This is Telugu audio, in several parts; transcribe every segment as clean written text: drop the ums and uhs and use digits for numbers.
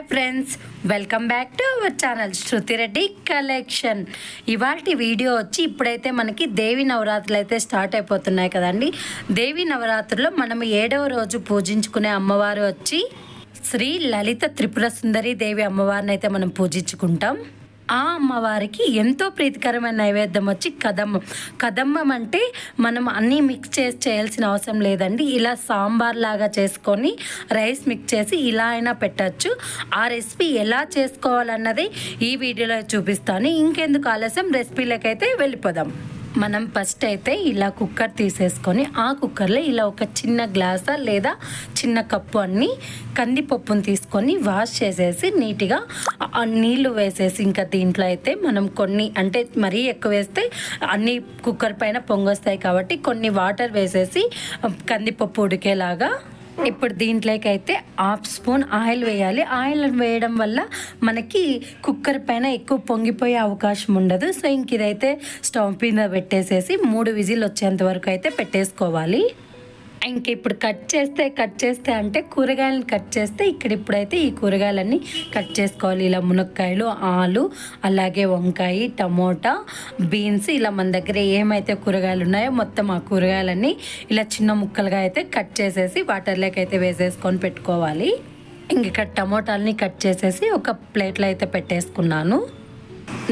Hi friends, welcome back to our channel Shruti Reddy collection. ఇవాల్టి వీడియో వచ్చి ఇప్పుడైతే మనకి దేవి నవరాత్రులు అయితే స్టార్ట్ అయిపోతున్నాయి కదండి. దేవి నవరాత్రుల్లో మనం 7వ రోజు పూజించుకునే అమ్మవారు వచ్చి శ్రీ లలిత త్రిపుర సుందరి దేవి అమ్మవారిని అయితే మనం పూజించుకుంటాం. ఆ అమ్మవారికి ఎంతో ప్రీతికరమైన నైవేద్యం వచ్చి కదమ్మం. కదమ్మం అంటే మనం అన్నీ మిక్స్ చేసి చేయాల్సిన అవసరం లేదండి. ఇలా సాంబార్ లాగా చేసుకొని రైస్ మిక్స్ చేసి ఇలా అయినా పెట్టచ్చు. ఆ రెసిపీ ఎలా చేసుకోవాలన్నది ఈ వీడియోలో చూపిస్తాను. ఇంకెందుకు ఆలస్యం, రెసిపీలకైతే వెళ్ళిపోదాం. మనం ఫస్ట్ అయితే ఇలా కుక్కర్ తీసేసుకొని ఆ కుక్కర్లో ఇలా ఒక చిన్న గ్లాసా లేదా చిన్న కప్పు అన్ని కందిపప్పును తీసుకొని వాష్ చేసేసి నీట్గా నీళ్లు వేసేసి, ఇంకా దీంట్లో అయితే మనం కొన్ని అంటే మరీ ఎక్కువ వేస్తే అన్ని కుక్కర్ పైన పొంగొస్తాయి కాబట్టి కొన్ని వాటర్ వేసేసి కందిపప్పు ఉడికేలాగా. ఇప్పుడు దీంట్లోకి అయితే 1/2 స్పూన్ ఆయిల్ వేయాలి. ఆయిల్ వేయడం వల్ల మనకి కుక్కర్ పైన ఎక్కువ పొంగిపోయే అవకాశం ఉండదు. సో ఇంక ఇదైతే స్టవ్ మీద పెట్టేసేసి 3 విజిల్ వచ్చేంత వరకు అయితే పెట్టేసుకోవాలి. ఇంక ఇప్పుడు కట్ చేస్తే అంటే కూరగాయలను కట్ చేస్తే ఇప్పుడైతే ఈ కూరగాయలన్నీ కట్ చేసుకోవాలి. ఇలా మునక్కాయలు, ఆలు, అలాగే వంకాయ, టమోటా, బీన్స్, ఇలా మన దగ్గర ఏమైతే కూరగాయలు ఉన్నాయో మొత్తం ఆ కూరగాయలన్నీ ఇలా చిన్న ముక్కలుగా అయితే కట్ చేసేసి వాటర్లోకి అయితే వేసేసుకొని పెట్టుకోవాలి. ఇంక ఇక్కడ టమోటాలని కట్ చేసేసి ఒక ప్లేట్లో అయితే పెట్టేసుకున్నాను.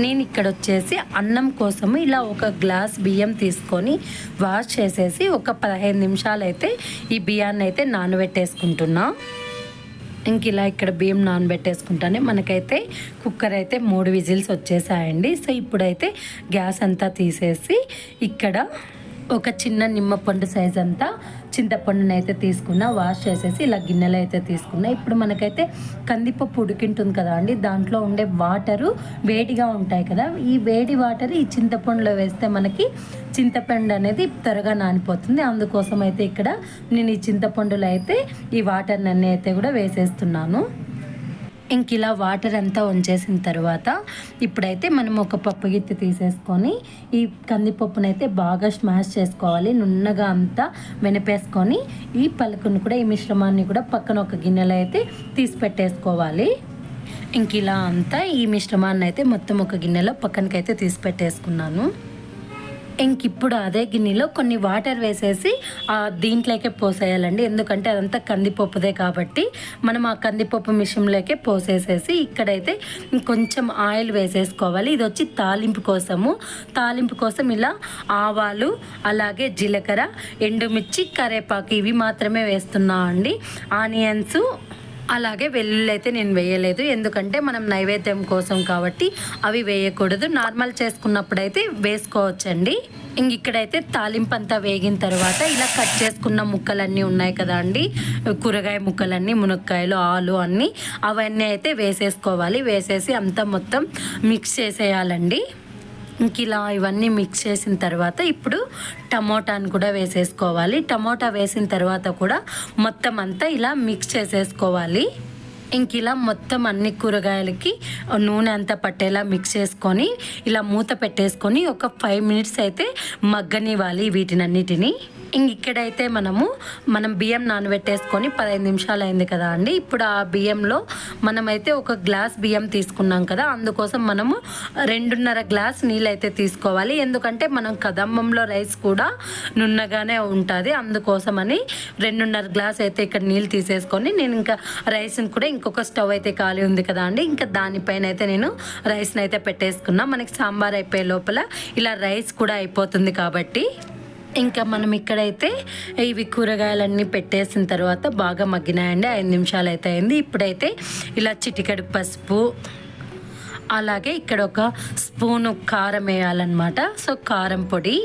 నేను ఇక్కడ వచ్చేసి అన్నం కోసము ఇలా ఒక గ్లాస్ బియ్యం తీసుకొని వాష్ చేసేసి ఒక 15 నిమిషాలు అయితే ఈ బియ్యాన్ని అయితే నానబెట్టేసుకుంటున్నా. ఇంక ఇలా ఇక్కడ బియ్యం నానబెట్టేసుకుంటానే మనకైతే కుక్కర్ అయితే 3 విజిల్స్ వచ్చేసాయండి. సో ఇప్పుడైతే గ్యాస్ అంతా తీసేసి ఇక్కడ ఒక చిన్న నిమ్మపండు సైజ్ అంతా చింతపండుని అయితే తీసుకున్నా, వాష్ చేసేసి ఇలా గిన్నెలో అయితే తీసుకున్నా. ఇప్పుడు మనకైతే కందిపప్పు ఉడికింటుంది కదా అండి, దాంట్లో ఉండే వాటరు వేడిగా ఉంటాయి కదా. ఈ వేడి వాటర్ ఈ చింతపండులో వేస్తే మనకి చింతపండు అనేది త్వరగా నానిపోతుంది. అందుకోసం అయితే ఇక్కడ నేను ఈ చింతపండులో అయితే ఈ వాటర్ని అన్నీ అయితే కూడా వేసేస్తున్నాను. ఇంక ఇలా వాటర్ అంతా వంచేసిన తర్వాత ఇప్పుడైతే మనం ఒక పప్పు గిత్తి తీసేసుకొని ఈ కందిపప్పునైతే బాగా స్మాష్ చేసుకోవాలి. నున్నగా అంతా వెనపేసుకొని ఈ పలుకును కూడా, ఈ మిశ్రమాన్ని కూడా పక్కన ఒక గిన్నెలో అయితే తీసి పెట్టేసుకోవాలి. ఇంక ఇలా అంతా ఈ మిశ్రమాన్ని అయితే మొత్తం ఒక గిన్నెలో పక్కనకైతే తీసి పెట్టేసుకున్నాను. ఇంక ఇప్పుడు అదే గిన్నెలో కొన్ని వాటర్ వేసేసి దీంట్లోకే పోసేయాలండి. ఎందుకంటే అదంతా కందిపప్పుదే కాబట్టి మనం ఆ కందిపప్పు మిశ్రమంలోకే పోసేసేసి ఇక్కడైతే కొంచెం ఆయిల్ వేసేసుకోవాలి. ఇది వచ్చి తాలింపు కోసం ఇలా ఆవాలు, అలాగే జీలకర్ర, ఎండుమిర్చి, కరివేపాకు ఇవి మాత్రమే వేస్తున్నా అండి. ఆనియన్స్ అలాగే వెల్లుల్లి అయితే నేను వేయలేదు, ఎందుకంటే మనం నైవేద్యం కోసం కాబట్టి అవి వేయకూడదు. నార్మల్ చేసుకున్నప్పుడు అయితే వేసుకోవచ్చండి. ఇంక ఇక్కడైతే తాలింపు అంతా వేగిన తర్వాత ఇలా కట్ చేసుకున్న ముక్కలన్నీ ఉన్నాయి కదా అండి, కూరగాయ ముక్కలన్నీ, మునక్కాయలు, ఆలు అన్నీ, అవన్నీ అయితే వేసేసుకోవాలి. వేసేసి అంతా మొత్తం మిక్స్ చేసేయాలండి. ఇంక ఇలా ఇవన్నీ మిక్స్ చేసిన తర్వాత ఇప్పుడు టమోటాను కూడా వేసేసుకోవాలి. టమోటా వేసిన తర్వాత కూడా మొత్తం అంతా ఇలా మిక్స్ చేసేసుకోవాలి. ఇంక ఇలా మొత్తం అన్ని కూరగాయలకి నూనె అంతా పట్టేలా మిక్స్ చేసుకొని ఇలా మూత పెట్టేసుకొని ఒక 5 మినిట్స్ అయితే మగ్గనివ్వాలి వీటినన్నిటినీ. ఇంక ఇక్కడైతే మనం బియ్యం నానబెట్టేసుకొని 15 నిమిషాలు అయింది కదా అండి. ఇప్పుడు ఆ బియ్యంలో మనమైతే ఒక గ్లాస్ బియ్యం తీసుకున్నాం కదా, అందుకోసం మనము 2.5 గ్లాస్ నీళ్ళు అయితే తీసుకోవాలి. ఎందుకంటే మనం కదమ్మంలో రైస్ కూడా నున్నగానే ఉంటుంది, అందుకోసమని 2.5 గ్లాస్ అయితే ఇక్కడ నీళ్ళు తీసేసుకొని నేను ఇంకా రైస్ని కూడా ఇంకొక స్టవ్ అయితే ఖాళీ ఉంది కదా అండి, ఇంకా దానిపైన అయితే నేను రైస్ని అయితే పెట్టేసుకున్నా. మనకి సాంబార్ అయిపోయే లోపల ఇలా రైస్ కూడా అయిపోతుంది కాబట్టి. ఇంకా మనం ఇక్కడైతే ఇవి కూరగాయలన్నీ పెట్టేసిన తర్వాత బాగా మగ్గినాయండి. 5 నిమిషాలు అయితే అయింది. ఇప్పుడైతే ఇలా చిటికెడు పసుపు, అలాగే ఇక్కడ ఒక స్పూను కారం వేయాలన్నమాట. సో కారం పొడి,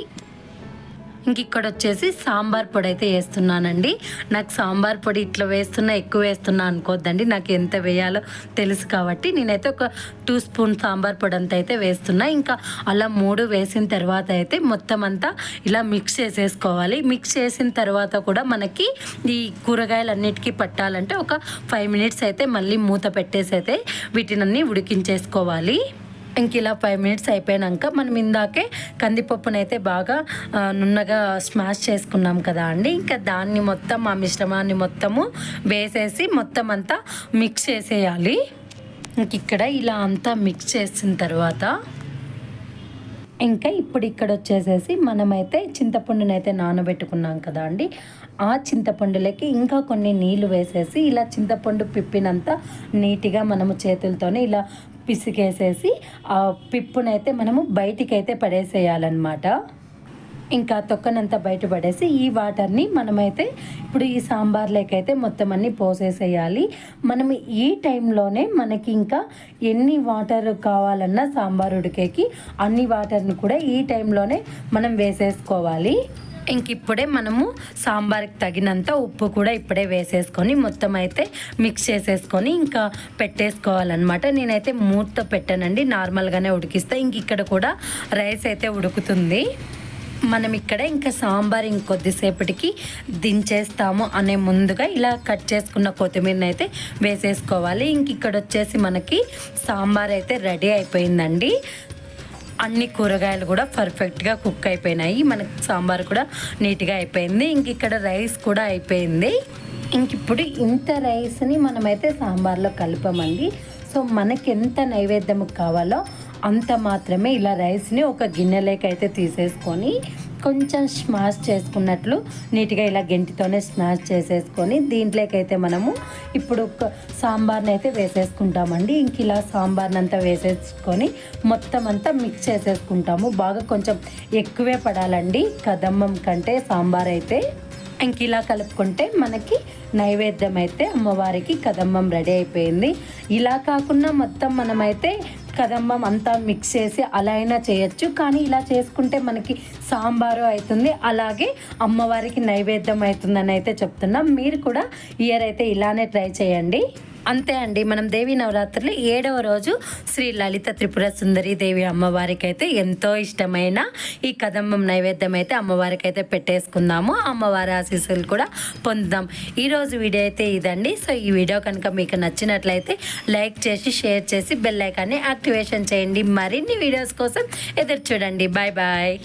ఇంక ఇక్కడ వచ్చేసి సాంబార్ పొడి అయితే వేస్తున్నానండి. నాకు సాంబార్ పొడి ఇట్లా వేస్తున్నా, ఎక్కువ వేస్తున్నా అనుకోద్దండి, నాకు ఎంత వేయాలో తెలుసు కాబట్టి నేనైతే ఒక 2 స్పూన్ సాంబార్ పొడి అంతా అయితే వేస్తున్నా. ఇంకా అలా 3 వేసిన తర్వాత అయితే మొత్తం అంతా ఇలా మిక్స్ చేసేసుకోవాలి. మిక్స్ చేసిన తర్వాత కూడా మనకి ఈ కూరగాయలన్నిటికీ పట్టాలంటే ఒక 5 మినిట్స్ అయితే మళ్ళీ మూత పెట్టేసి అయితే వీటినన్నీ ఉడికించేసుకోవాలి. ఇంక ఇలా 5 మినిట్స్ అయిపోయాక మనం ఇందాకే కందిపప్పునైతే బాగా నున్నగా స్మాష్ చేసుకున్నాం కదా అండి. ఇంకా దాన్ని మొత్తం ఆ మిశ్రమాన్ని మొత్తము వేసేసి మొత్తం అంతా మిక్స్ చేసేయాలి. ఇంక ఇక్కడ ఇలా అంతా మిక్స్ చేసిన తర్వాత ఇంకా ఇప్పుడు ఇక్కడ వచ్చేసేసి మనమైతే చింతపండునైతే నానబెట్టుకున్నాం కదా అండి. ఆ చింతపండులోకి ఇంకా కొన్ని నీళ్లు వేసేసి ఇలా చింతపండు పిప్పినంత నీట్గా మనము చేతులతోనే ఇలా పిసికేసేసి ఆ పిప్పునైతే మనము బయటికైతే పడేసేయాలన్నమాట. ఇంకా తొక్కనంతా బయటపడేసి ఈ వాటర్ని మనమైతే ఇప్పుడు ఈ సాంబార్లోకైతే మొత్తం అన్నీ పోసేసేయాలి. మనం ఈ టైంలోనే మనకి ఇంకా ఎన్ని వాటర్ కావాలన్నా సాంబార్ ఉడికేకి అన్ని వాటర్ని కూడా ఈ టైంలోనే మనం వేసేసుకోవాలి. ఇంక ఇప్పుడే మనము సాంబార్కి తగినంత ఉప్పు కూడా ఇప్పుడే వేసేసుకొని మొత్తం అయితే మిక్స్ చేసేసుకొని ఇంకా పెట్టేసుకోవాలన్నమాట. నేనైతే మూతతో పెట్టానండి, నార్మల్గానే ఉడికిస్తే. ఇంక ఇక్కడ కూడా రైస్ అయితే ఉడుకుతుంది. మనం ఇక్కడ ఇంకా సాంబార్ ఇంకొద్దిసేపటికి దించేస్తాము అనే ముందుగా ఇలా కట్ చేసుకున్న కొత్తిమీరని అయితే వేసేసుకోవాలి. ఇంక ఇక్కడ వచ్చేసి మనకి సాంబార్ అయితే రెడీ అయిపోయిందండి. అన్ని కూరగాయలు కూడా పర్ఫెక్ట్గా కుక్ అయిపోయినాయి. మనకి సాంబార్ కూడా నీట్గా అయిపోయింది. ఇంక ఇక్కడ రైస్ కూడా అయిపోయింది. ఇంక ఇప్పుడు ఇంత రైస్ని మనమైతే సాంబార్లో కలిపామండి. సో మనకి ఎంత నైవేద్యం కావాలో అంత మాత్రమే ఇలా రైస్ని ఒక గిన్నెలోకి అయితే తీసేసుకొని కొంచెం స్మాష్ చేసుకున్నట్లు నీట్గా ఇలా గెంటితోనే స్మాష్ చేసేసుకొని దీంట్లోకి అయితే మనము ఇప్పుడు సాంబార్ని అయితే వేసేసుకుంటామండి. ఇంక ఇలా సాంబార్ని అంతా వేసేసుకొని మొత్తం అంతా మిక్స్ చేసేసుకుంటాము. బాగా కొంచెం ఎక్కువే పడాలండి కదమ్మం కంటే సాంబార్ అయితే. ఇంక ఇలా కలుపుకుంటే మనకి నైవేద్యం అయితే అమ్మవారికి కదంబం రెడీ అయిపోయింది. ఇలా కాకుండా మొత్తం మనమైతే కదంబం అంతా మిక్స్ చేసి అలా అయినా చేయొచ్చు, కానీ ఇలా చేసుకుంటే మనకి సాంబారు అవుతుంది, అలాగే అమ్మవారికి నైవేద్యం అవుతుందని అయితే చెప్తున్నాం. మీరు కూడా ఇయర్ అయితే ఇలానే ట్రై చేయండి. అంతే అండి, మనం దేవి నవరాత్రులు 7వ రోజు శ్రీ లలిత త్రిపుర సుందరి దేవి అమ్మవారికి అయితే ఎంతో ఇష్టమైన ఈ కదంబం నైవేద్యం అయితే అమ్మవారికి అయితే పెట్టేసుకుందాము. అమ్మవారి ఆశీస్సులు కూడా పొందుదాం. ఈరోజు వీడియో అయితే ఇదండి. సో ఈ వీడియో కనుక మీకు నచ్చినట్లయితే లైక్ చేసి షేర్ చేసి బెల్ ఐకాన్ని యాక్టివేషన్ చేయండి. మరిన్ని వీడియోస్ కోసం ఎదురు చూడండి. Bye bye.